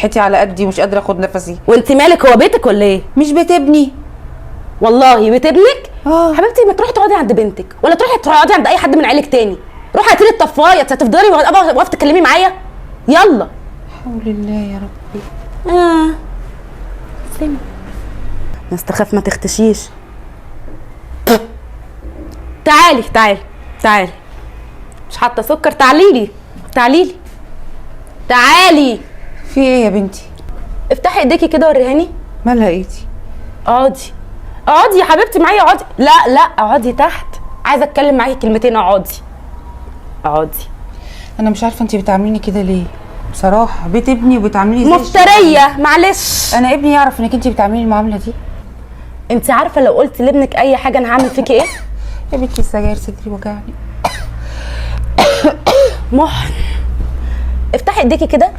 حياتي على قدي ومش قادره اخد نفسي. وانت مالك، هو بيتك ولا ايه؟ مش بيت ابني. والله بيت ابنك؟ حبيبتي ما تروحي تقعدي عند بنتك ولا تروحي تقعدي عند اي حد من عيلك تاني. روحي هاتي لي الطفايه، هتفضلي واقفه تتكلمي معايا؟ يلا. حول الله يا ربي. سمع. نستخف ما تختشيش. تعالي تعالي تعالي. مش حاطه سكر، تعاليلي تعاليلي تعالي. في ايه يا بنتي؟ افتحي ايديكي كده وريهاني. مالها ايدي؟ اقعدي اقعدي يا حبيبتي معايا، اقعدي. لا لا اقعدي تحت، عايزه اتكلم معاكي كلمتين. اقعدي اقعدي. انا مش عارفه انت بتعامليني كده ليه بصراحه. بيت ابني وبتعامليني زي مفتريه. معلش، انا ابني يعرف انك انت بتعامليني المعامله دي؟ انت عارفه لو قلت لابنك اي حاجه انا هعمل فيكي ايه؟ يا بنتي السجاير صدري وجعني. محن. افتحي ايديكي كده.